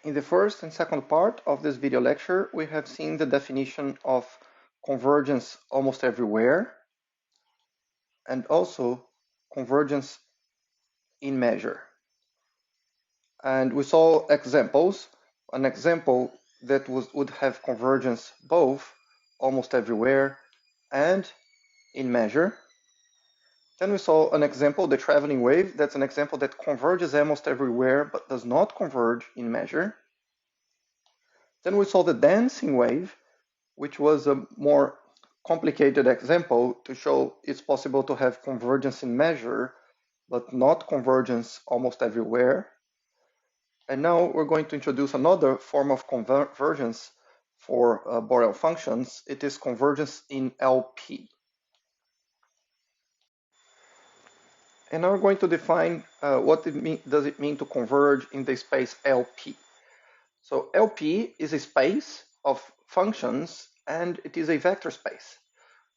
In the first and second part of this video lecture, we have seen the definition of convergence almost everywhere and also convergence in measure. And we saw examples, an example that would have convergence both almost everywhere and in measure. Then we saw an example, the traveling wave, that's an example that converges almost everywhere but does not converge in measure. Then we saw the dancing wave, which was a more complicated example to show it's possible to have convergence in measure, but not convergence almost everywhere. And now we're going to introduce another form of convergence for Borel functions. It is convergence in LP. And now we're going to define what does it mean to converge in the space LP. So LP is a space of functions and it is a vector space.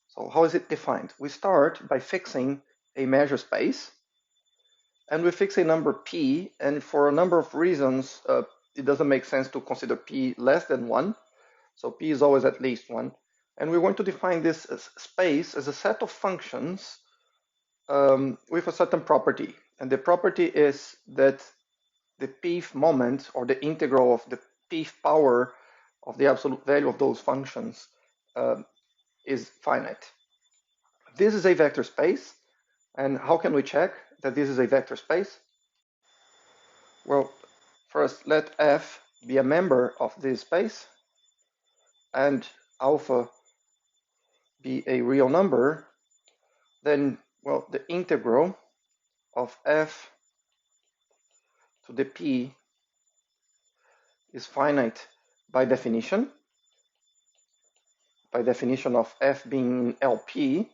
So how is it defined? We start by fixing a measure space and we fix a number p, and for a number of reasons it doesn't make sense to consider p less than 1. So p is always at least 1. And we want to define this space as a set of functions with a certain property. And the property is that the pth moment, or the integral of the pth power of the absolute value of those functions is finite. This is a vector space. And how can we check that this is a vector space? Well, first let f be a member of this space and alpha be a real number. Then, well, the integral of f to the p is finite by definition of f being in LP.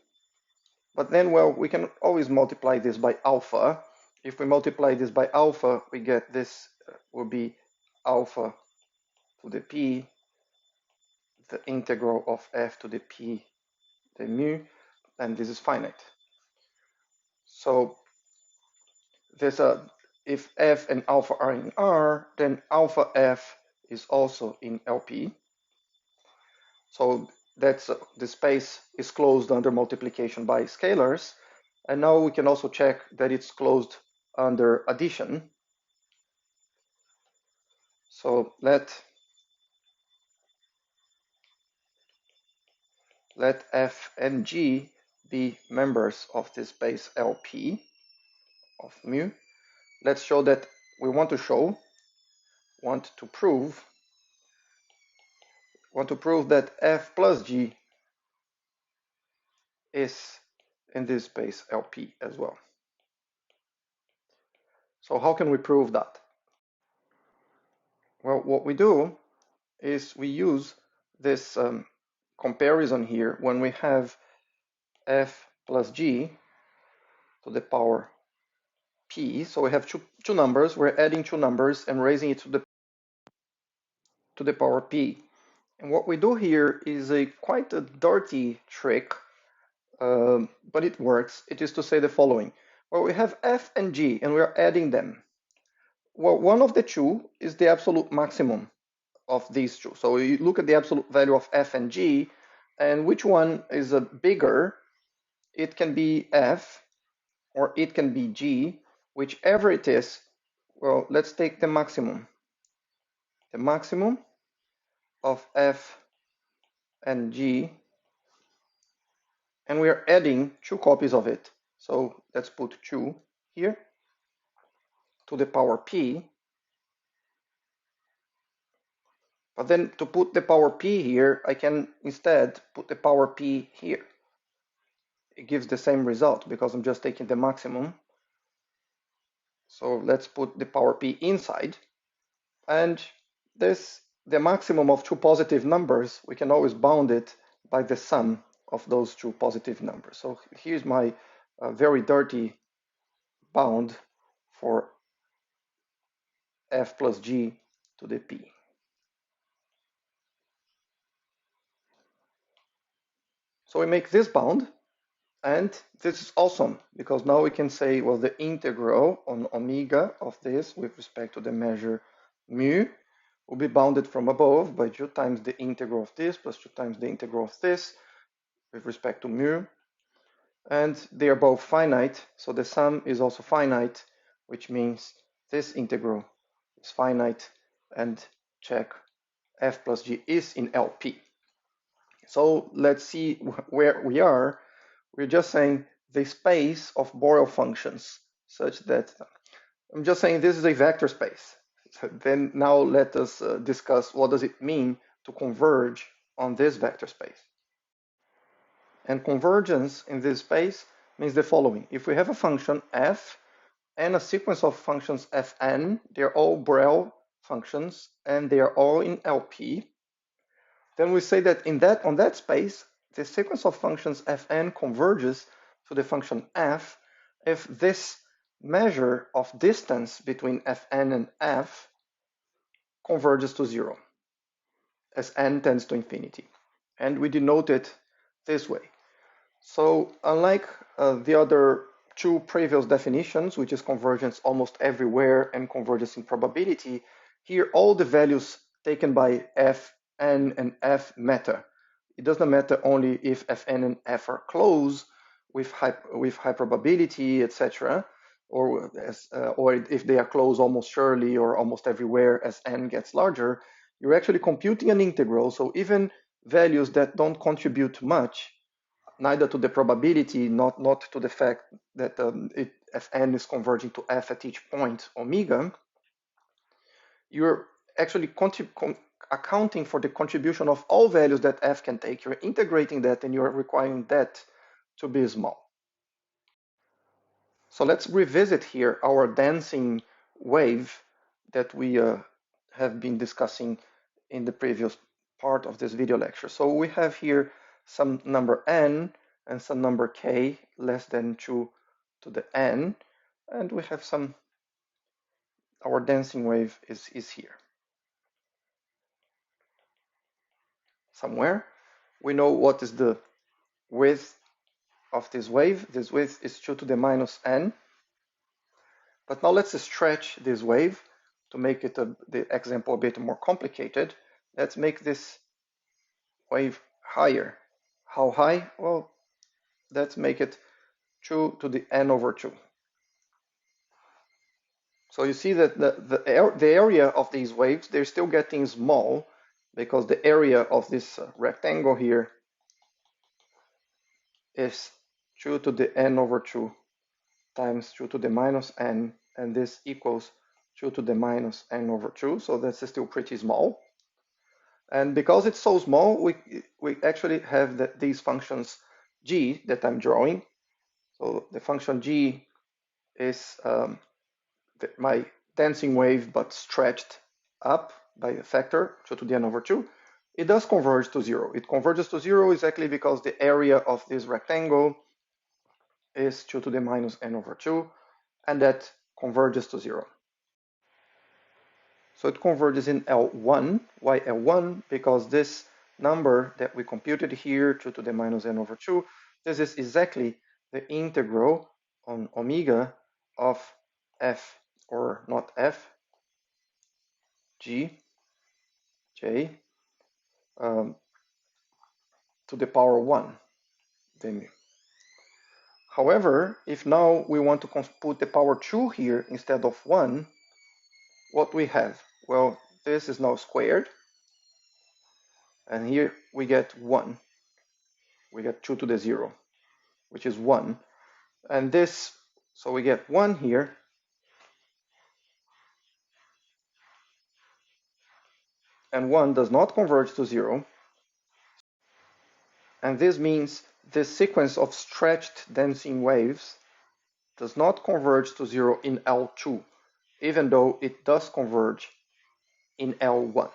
But then, well, we can always multiply this by alpha. If we multiply this by alpha, we get this will be alpha to the p, the integral of f to the p, the mu, and this is finite. So there's if f and alpha are in R, then alpha f is also in LP. So that's the space is closed under multiplication by scalars. And now we can also check that it's closed under addition. So let f and g be members of this space LP of mu. Let's show that we want to prove that f plus g is in this space LP as well. So how can we prove that? Well, what we do is we use this comparison here when we have f plus g to the power p. So we have two numbers. We're adding two numbers and raising it to the power p. And what we do here is quite a dirty trick, but it works. It is to say the following. Well, we have f and g, and we are adding them. Well, one of the two is the absolute maximum of these two. So you look at the absolute value of f and g, and which one is bigger? It can be f, or it can be g, whichever it is. Well, let's take the maximum. The maximum of f and g, and we are adding two copies of it. So let's put 2 here to the power p. But then to put the power p here, I can instead put the power p here. It gives the same result because I'm just taking the maximum. So let's put the power p inside. And the maximum of two positive numbers, we can always bound it by the sum of those two positive numbers. So here's my very dirty bound for f plus g to the p. So we make this bound, and this is awesome because now we can say, well, the integral on omega of this with respect to the measure mu will be bounded from above by 2 times the integral of this plus 2 times the integral of this with respect to mu. And they are both finite, so the sum is also finite, which means this integral is finite, and check f plus g is in LP. So let's see where we are. We're just saying the space of Borel functions such that I'm just saying this is a vector space. So then now let us discuss what does it mean to converge on this vector space. And convergence in this space means the following. If we have a function f and a sequence of functions fn, they're all Borel functions and they are all in LP, then we say that on that space, the sequence of functions fn converges to the function f if this measure of distance between fn and f converges to 0 as n tends to infinity. And we denote it this way. So unlike the other two previous definitions, which is convergence almost everywhere and convergence in probability, here all the values taken by fn and f matter. It doesn't matter only if fn and f are close with high probability, etc., or if they are close almost surely or almost everywhere as n gets larger. You're actually computing an integral, so even values that don't contribute much, neither to the probability, not to the fact that fn is converging to f at each point omega, you're actually accounting for the contribution of all values that f can take. You're integrating that and you're requiring that to be small. So let's revisit here our dancing wave that we have been discussing in the previous part of this video lecture. So we have here some number n and some number k less than 2 to the n, and we have our dancing wave is here somewhere. We know what is the width of this wave. This width is 2 to the minus n. But now let's stretch this wave to make it the example a bit more complicated. Let's make this wave higher. How high? Well, let's make it 2 to the n over 2. So you see that the area of these waves, they're still getting small because the area of this rectangle here is 2 to the n over 2 times 2 to the minus n, and this equals 2 to the minus n over 2, so that's still pretty small. And because it's so small, we actually have these functions g that I'm drawing. So the function g is my dancing wave, but stretched up by a factor, 2 to the n over 2. It does converge to 0. It converges to 0 exactly because the area of this rectangle is 2 to the minus n over 2, and that converges to 0. So it converges in L1. Why L1? Because this number that we computed here, 2 to the minus n over 2, this is exactly the integral on omega of f, or not f, g, j, to the power 1, the mu. However, if now we want to put the power 2 here instead of 1, what we have? Well, this is now squared, and here we get 1. We get 2 to the 0, which is 1. And this, so we get 1 here, and 1 does not converge to 0. And this means this sequence of stretched dancing waves does not converge to 0 in L2, even though it does converge in L1.